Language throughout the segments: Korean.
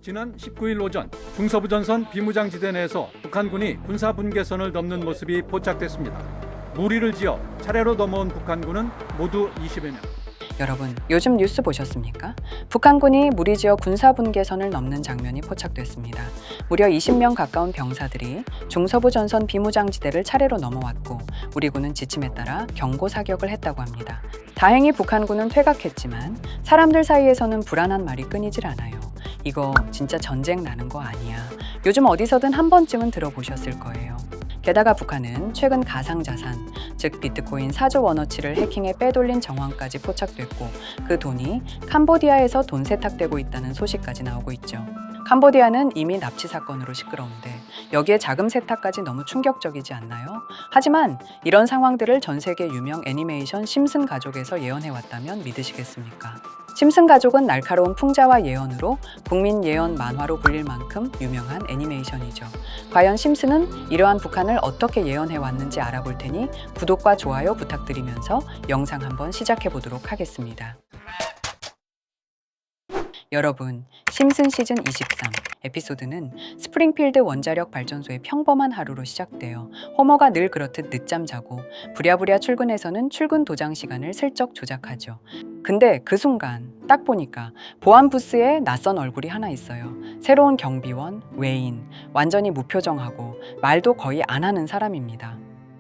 지난 19일 오전 중서부전선 비무장지대 내에서 북한군이 군사분계선을 넘는 모습이 포착됐습니다. 무리를 지어 차례로 넘어온 북한군은 모두 20여 명. 여러분, 요즘 뉴스 보셨습니까? 북한군이 무리지어 군사분계선을 넘는 장면이 포착됐습니다. 무려 20명 가까운 병사들이 중서부 전선 비무장지대를 차례로 넘어왔고 우리 군은 지침에 따라 경고 사격을 했다고 합니다. 다행히 북한군은 퇴각했지만 사람들 사이에서는 불안한 말이 끊이질 않아요. 이거 진짜 전쟁 나는 거 아니야. 요즘 어디서든 한 번쯤은 들어보셨을 거예요. 게다가 북한은 최근 가상자산, 즉 비트코인 4조 원어치를 해킹에 빼돌린 정황까지 포착됐고 그 돈이 캄보디아에서 돈 세탁되고 있다는 소식까지 나오고 있죠. 캄보디아는 이미 납치 사건으로 시끄러운데 여기에 자금 세탁까지 너무 충격적이지 않나요? 하지만 이런 상황들을 전 세계 유명 애니메이션 심슨 가족에서 예언해왔다면 믿으시겠습니까? 심슨 가족은 날카로운 풍자와 예언으로 국민 예언 만화로 불릴 만큼 유명한 애니메이션이죠. 과연 심슨은 이러한 북한을 어떻게 예언해왔는지 알아볼 테니 구독과 좋아요 부탁드리면서 영상 한번 시작해 보도록 하겠습니다. 여러분, 심슨 시즌 23 에피소드는 스프링필드 원자력 발전소의 평범한 하루로 시작돼요. 호머가 늘 그렇듯 늦잠 자고 부랴부랴 출근해서는 출근 도장 시간을 슬쩍 조작하죠. 근데 그 순간 딱 보니까 보안 부스에 낯선 얼굴이 하나 있어요. 새로운 경비원, 외인, 완전히 무표정하고 말도 거의 안 하는 사람입니다.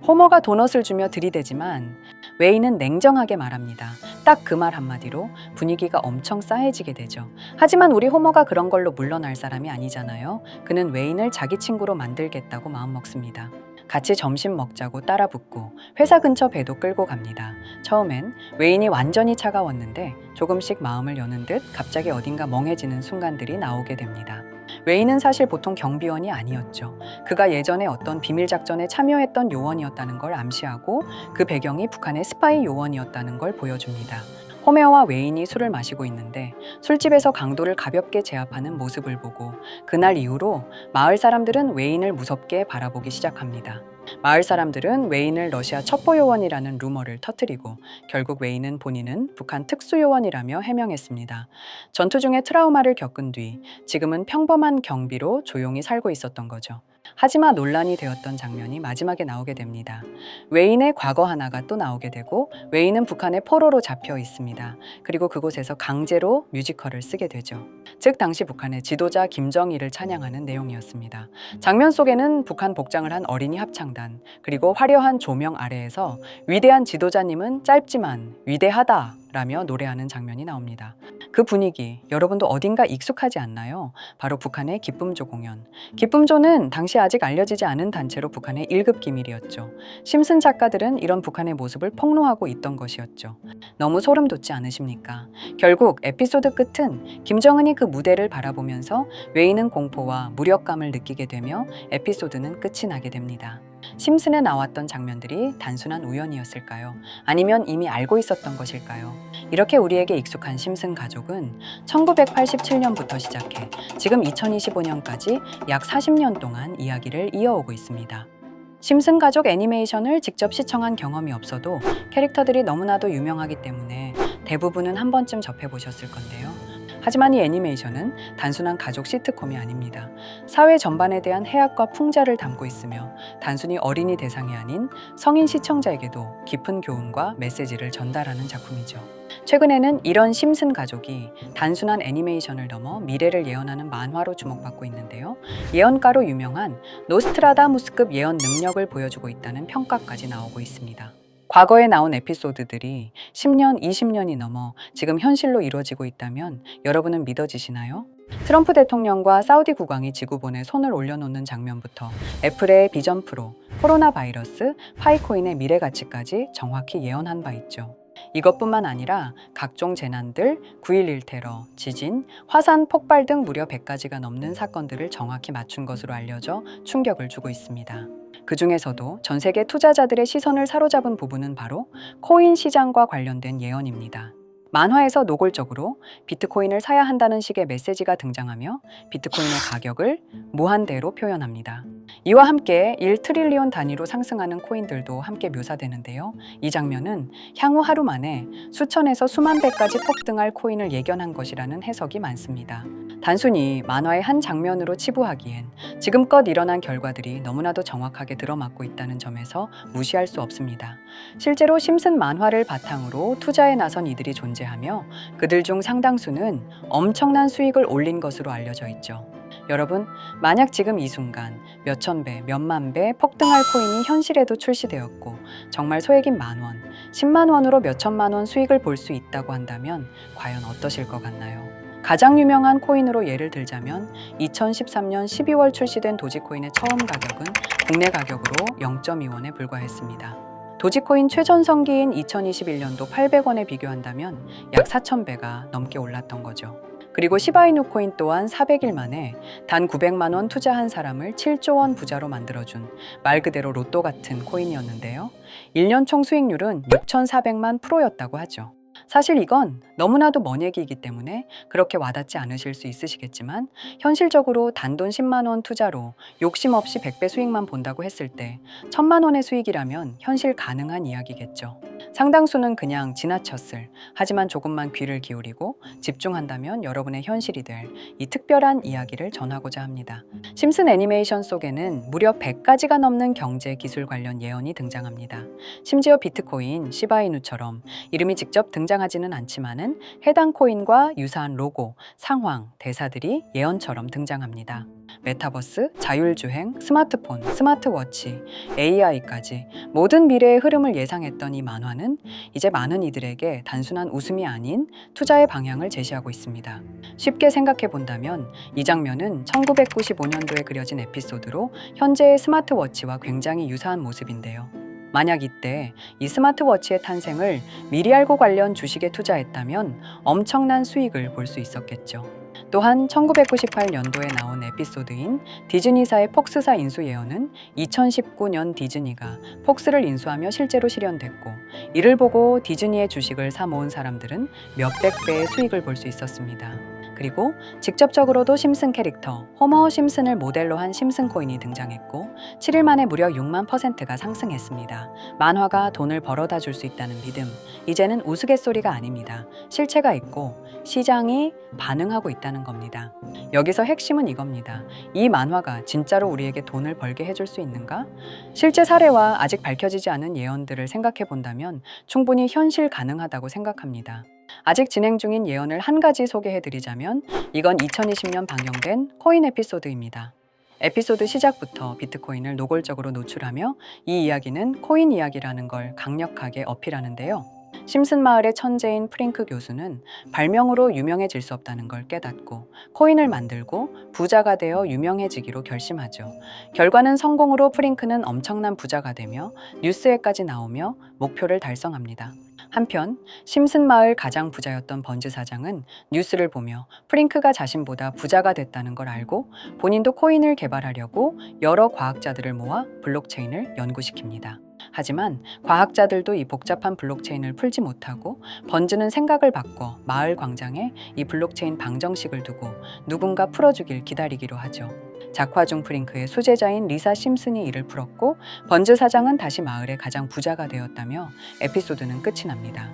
호머가 도넛을 주며 들이대지만 웨이는 냉정하게 말합니다. 딱 그 말 한마디로 분위기가 엄청 싸해지게 되죠. 하지만 우리 호머가 그런 걸로 물러날 사람이 아니잖아요. 그는 웨인을 자기 친구로 만들겠다고 마음먹습니다. 같이 점심 먹자고 따라 붙고 회사 근처 배도 끌고 갑니다. 처음엔 웨인이 완전히 차가웠는데 조금씩 마음을 여는 듯 갑자기 어딘가 멍해지는 순간들이 나오게 됩니다. 웨인은 사실 보통 경비원이 아니었죠. 그가 예전에 어떤 비밀작전에 참여했던 요원이었다는 걸 암시하고 그 배경이 북한의 스파이 요원이었다는 걸 보여줍니다. 호메어와 웨인이 술을 마시고 있는데 술집에서 강도를 가볍게 제압하는 모습을 보고 그날 이후로 마을 사람들은 웨인을 무섭게 바라보기 시작합니다. 마을 사람들은 웨인을 러시아 첩보요원이라는 루머를 터뜨리고 결국 웨인은 본인은 북한 특수요원이라며 해명했습니다. 전투 중에 트라우마를 겪은 뒤 지금은 평범한 경비로 조용히 살고 있었던 거죠. 하지만 논란이 되었던 장면이 마지막에 나오게 됩니다. 웨인의 과거 하나가 또 나오게 되고 웨인은 북한의 포로로 잡혀 있습니다. 그리고 그곳에서 강제로 뮤지컬을 쓰게 되죠. 즉 당시 북한의 지도자 김정일을 찬양하는 내용이었습니다. 장면 속에는 북한 복장을 한 어린이 합창단 그리고 화려한 조명 아래에서 위대한 지도자님은 짧지만 위대하다 라며 노래하는 장면이 나옵니다. 그 분위기 여러분도 어딘가 익숙하지 않나요? 바로 북한의 기쁨조 공연. 기쁨조는 당시 아직 알려지지 않은 단체로 북한의 1급 기밀이었죠. 심슨 작가들은 이런 북한의 모습을 폭로하고 있던 것이었죠. 너무 소름 돋지 않으십니까? 결국 에피소드 끝은 김정은이 그 무대를 바라보면서 웨이는 공포와 무력감을 느끼게 되며 에피소드는 끝이 나게 됩니다. 심슨에 나왔던 장면들이 단순한 우연이었을까요? 아니면 이미 알고 있었던 것일까요? 이렇게 우리에게 익숙한 심슨 가족은 1987년부터 시작해 지금 2025년까지 약 40년 동안 이야기를 이어오고 있습니다. 심슨 가족 애니메이션을 직접 시청한 경험이 없어도 캐릭터들이 너무나도 유명하기 때문에 대부분은 한 번쯤 접해보셨을 건데요. 하지만 이 애니메이션은 단순한 가족 시트콤이 아닙니다. 사회 전반에 대한 해악과 풍자를 담고 있으며 단순히 어린이 대상이 아닌 성인 시청자에게도 깊은 교훈과 메시지를 전달하는 작품이죠. 최근에는 이런 심슨 가족이 단순한 애니메이션을 넘어 미래를 예언하는 만화로 주목받고 있는데요. 예언가로 유명한 노스트라다무스급 예언 능력을 보여주고 있다는 평가까지 나오고 있습니다. 과거에 나온 에피소드들이 10년, 20년이 넘어 지금 현실로 이루어지고 있다면 여러분은 믿어지시나요? 트럼프 대통령과 사우디 국왕이 지구본에 손을 올려놓는 장면부터 애플의 비전 프로, 코로나 바이러스, 파이코인의 미래 가치까지 정확히 예언한 바 있죠. 이것뿐만 아니라 각종 재난들, 9.11 테러, 지진, 화산 폭발 등 무려 100가지가 넘는 사건들을 정확히 맞춘 것으로 알려져 충격을 주고 있습니다. 그 중에서도 전 세계 투자자들의 시선을 사로잡은 부분은 바로 코인 시장과 관련된 예언입니다. 만화에서 노골적으로 비트코인을 사야 한다는 식의 메시지가 등장하며 비트코인의 가격을 무한대로 표현합니다. 이와 함께 1트릴리온 단위로 상승하는 코인들도 함께 묘사되는데요. 이 장면은 향후 하루 만에 수천에서 수만 배까지 폭등할 코인을 예견한 것이라는 해석이 많습니다. 단순히 만화의 한 장면으로 치부하기엔 지금껏 일어난 결과들이 너무나도 정확하게 들어맞고 있다는 점에서 무시할 수 없습니다. 실제로 심슨 만화를 바탕으로 투자에 나선 이들이 존재하며 그들 중 상당수는 엄청난 수익을 올린 것으로 알려져 있죠. 여러분, 만약 지금 이 순간 몇천 배, 몇만 배 폭등할 코인이 현실에도 출시되었고 정말 소액인 만원, 10만 원으로 몇천만 원 수익을 볼 수 있다고 한다면 과연 어떠실 것 같나요? 가장 유명한 코인으로 예를 들자면 2013년 12월 출시된 도지코인의 처음 가격은 국내 가격으로 0.2원에 불과했습니다. 도지코인 최전성기인 2021년도 800원에 비교한다면 약 4,000배가 넘게 올랐던 거죠. 그리고 시바이누 코인 또한 400일 만에 단 900만 원 투자한 사람을 7조 원 부자로 만들어준 말 그대로 로또 같은 코인이었는데요. 1년 총 수익률은 6,400만 %였다고 하죠. 사실 이건 너무나도 먼 얘기이기 때문에 그렇게 와닿지 않으실 수 있으시겠지만 현실적으로 단돈 10만 원 투자로 욕심 없이 100배 수익만 본다고 했을 때 1,000만 원의 수익이라면 현실 가능한 이야기겠죠. 상당수는 그냥 지나쳤을, 하지만 조금만 귀를 기울이고 집중한다면 여러분의 현실이 될 이 특별한 이야기를 전하고자 합니다. 심슨 애니메이션 속에는 무려 100가지가 넘는 경제 기술 관련 예언이 등장합니다. 심지어 비트코인, 시바이누처럼 이름이 직접 등장하지는 않지만은 해당 코인과 유사한 로고, 상황, 대사들이 예언처럼 등장합니다. 메타버스, 자율주행, 스마트폰, 스마트워치, AI까지 모든 미래의 흐름을 예상했던 이 만화는 이제 많은 이들에게 단순한 웃음이 아닌 투자의 방향을 제시하고 있습니다. 쉽게 생각해 본다면 이 장면은 1995년도에 그려진 에피소드로 현재의 스마트워치와 굉장히 유사한 모습인데요. 만약 이때 이 스마트워치의 탄생을 미리 알고 관련 주식에 투자했다면 엄청난 수익을 볼 수 있었겠죠. 또한 1998년도에 나온 에피소드인 디즈니사의 폭스사 인수 예언은 2019년 디즈니가 폭스를 인수하며 실제로 실현됐고, 이를 보고 디즈니의 주식을 사 모은 사람들은 몇백 배의 수익을 볼 수 있었습니다. 그리고 직접적으로도 심슨 캐릭터 호머 심슨을 모델로 한 심슨 코인이 등장했고 7일 만에 무려 6만 %가 상승했습니다. 만화가 돈을 벌어다 줄 수 있다는 믿음, 이제는 우스갯소리가 아닙니다. 실체가 있고 시장이 반응하고 있다는 겁니다. 여기서 핵심은 이겁니다. 이 만화가 진짜로 우리에게 돈을 벌게 해줄 수 있는가? 실제 사례와 아직 밝혀지지 않은 예언들을 생각해 본다면 충분히 현실 가능하다고 생각합니다. 아직 진행 중인 예언을 한 가지 소개해드리자면 이건 2020년 방영된 코인 에피소드입니다. 에피소드 시작부터 비트코인을 노골적으로 노출하며 이 이야기는 코인 이야기라는 걸 강력하게 어필하는데요. 심슨 마을의 천재인 프링크 교수는 발명으로 유명해질 수 없다는 걸 깨닫고 코인을 만들고 부자가 되어 유명해지기로 결심하죠. 결과는 성공으로 프링크는 엄청난 부자가 되며 뉴스에까지 나오며 목표를 달성합니다. 한편 심슨 마을 가장 부자였던 번즈 사장은 뉴스를 보며 프링크가 자신보다 부자가 됐다는 걸 알고 본인도 코인을 개발하려고 여러 과학자들을 모아 블록체인을 연구시킵니다. 하지만 과학자들도 이 복잡한 블록체인을 풀지 못하고 번즈는 생각을 바꿔 마을 광장에 이 블록체인 방정식을 두고 누군가 풀어주길 기다리기로 하죠. 작화 중 프링크의 수제자인 리사 심슨이 이를 풀었고 번즈 사장은 다시 마을의 가장 부자가 되었다며 에피소드는 끝이 납니다.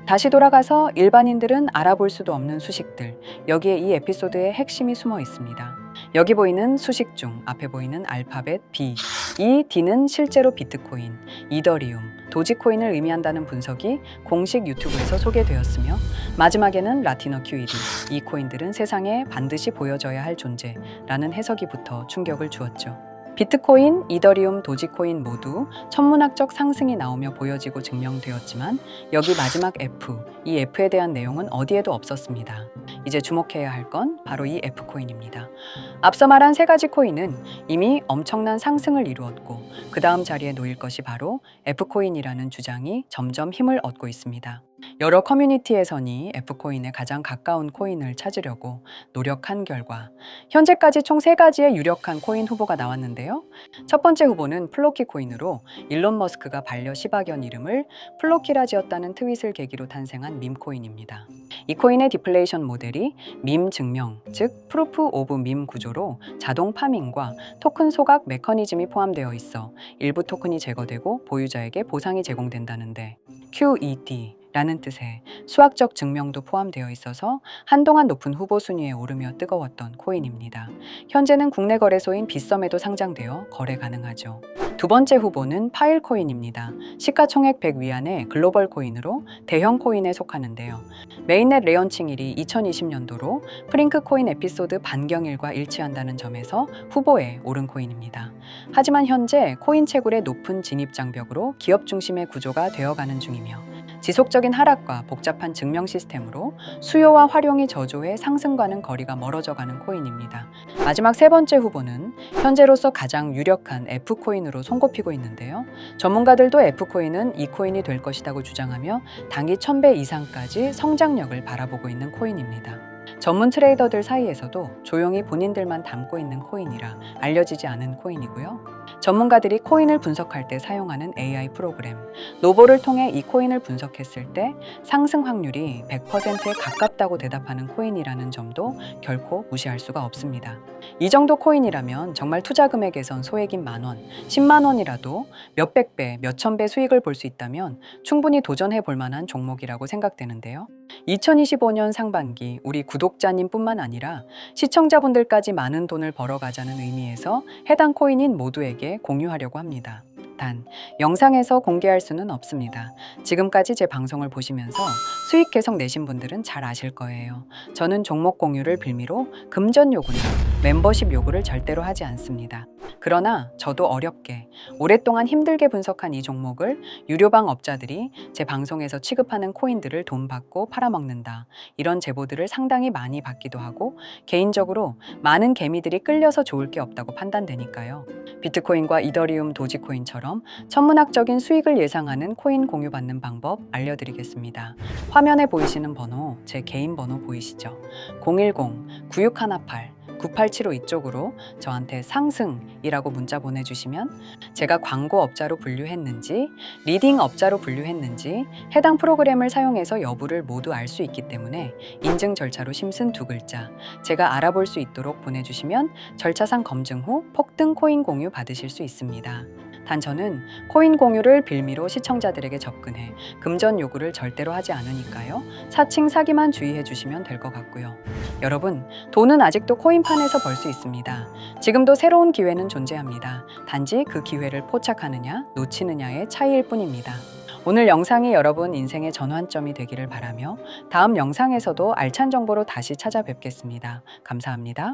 다시 돌아가서 일반인들은 알아볼 수도 없는 수식들, 여기에 이 에피소드의 핵심이 숨어 있습니다. 여기 보이는 수식 중 앞에 보이는 알파벳 B, 이 D는 실제로 비트코인, 이더리움, 도지코인을 의미한다는 분석이 공식 유튜브에서 소개되었으며 마지막에는 라티너 QED, 이 코인들은 세상에 반드시 보여져야 할 존재라는 해석이 붙어 충격을 주었죠. 비트코인, 이더리움, 도지코인 모두 천문학적 상승이 나오며 보여지고 증명되었지만 여기 마지막 F, 이 F에 대한 내용은 어디에도 없었습니다. 이제 주목해야 할 건 바로 이 F코인입니다. 앞서 말한 세 가지 코인은 이미 엄청난 상승을 이루었고 그 다음 자리에 놓일 것이 바로 F코인이라는 주장이 점점 힘을 얻고 있습니다. 여러 커뮤니티에서는 F코인에 가장 가까운 코인을 찾으려고 노력한 결과 현재까지 총 3가지의 유력한 코인 후보가 나왔는데요. 첫 번째 후보는 플로키 코인으로 일론 머스크가 반려 시바견 이름을 플로키라 지었다는 트윗을 계기로 탄생한 밈코인입니다. 이 코인의 디플레이션 모델이 밈 증명, 즉 프루프 오브 밈 구조로 자동 파밍과 토큰 소각 메커니즘이 포함되어 있어 일부 토큰이 제거되고 보유자에게 보상이 제공된다는데 QED 라는 뜻의 수학적 증명도 포함되어 있어서 한동안 높은 후보 순위에 오르며 뜨거웠던 코인입니다. 현재는 국내 거래소인 빗썸에도 상장되어 거래 가능하죠. 두 번째 후보는 파일코인입니다. 시가총액 100 위안의 글로벌 코인으로 대형 코인에 속하는데요. 메인넷 레언칭일이 2020년도로 프링크 코인 에피소드 반경일과 일치한다는 점에서 후보에 오른 코인입니다. 하지만 현재 코인 채굴의 높은 진입 장벽으로 기업 중심의 구조가 되어가는 중이며 지속적인 하락과 복잡한 증명 시스템으로 수요와 활용이 저조해 상승과는 거리가 멀어져가는 코인입니다. 마지막 세 번째 후보는 현재로서 가장 유력한 F코인으로 손꼽히고 있는데요. 전문가들도 F코인은 이 코인이 될 것이라고 주장하며 단기 1000배 이상까지 성장력을 바라보고 있는 코인입니다. 전문 트레이더들 사이에서도 조용히 본인들만 담고 있는 코인이라 알려지지 않은 코인이고요. 전문가들이 코인을 분석할 때 사용하는 AI 프로그램 노보를 통해 이 코인을 분석했을 때 상승 확률이 100%에 가깝다고 대답하는 코인이라는 점도 결코 무시할 수가 없습니다. 이 정도 코인이라면 정말 투자 금액에선 소액인 10,000원, 10만 원이라도 몇백 배, 몇천 배 수익을 볼 수 있다면 충분히 도전해 볼 만한 종목이라고 생각되는데요. 2025년 상반기 우리 구독자님 뿐만 아니라 시청자분들까지 많은 돈을 벌어가자는 의미에서 해당 코인인 모두에게 공유하려고 합니다. 단, 영상에서 공개할 수는 없습니다. 지금까지 제 방송을 보시면서 수익 계속 내신 분들은 잘 아실 거예요. 저는 종목 공유를 빌미로 금전 요구나 멤버십 요구를 절대로 하지 않습니다. 그러나 저도 어렵게 오랫동안 힘들게 분석한 이 종목을 유료방 업자들이 제 방송에서 취급하는 코인들을 돈 받고 팔아먹는다. 이런 제보들을 상당히 많이 받기도 하고 개인적으로 많은 개미들이 끌려서 좋을 게 없다고 판단되니까요. 비트코인과 이더리움, 도지코인처럼 천문학적인 수익을 예상하는 코인 공유받는 방법 알려드리겠습니다. 화면에 보이시는 번호, 제 개인 번호 보이시죠? 010-9618-9875 이쪽으로 저한테 상승이라고 문자 보내주시면 제가 광고 업자로 분류했는지, 리딩 업자로 분류했는지 해당 프로그램을 사용해서 여부를 모두 알 수 있기 때문에 인증 절차로 심슨 2글자 제가 알아볼 수 있도록 보내주시면 절차상 검증 후 폭등 코인 공유 받으실 수 있습니다. 단 저는 코인 공유를 빌미로 시청자들에게 접근해 금전 요구를 절대로 하지 않으니까요. 사칭 사기만 주의해 주시면 될 것 같고요. 여러분, 돈은 아직도 코인판에서 벌 수 있습니다. 지금도 새로운 기회는 존재합니다. 단지 그 기회를 포착하느냐, 놓치느냐의 차이일 뿐입니다. 오늘 영상이 여러분 인생의 전환점이 되기를 바라며 다음 영상에서도 알찬 정보로 다시 찾아뵙겠습니다. 감사합니다.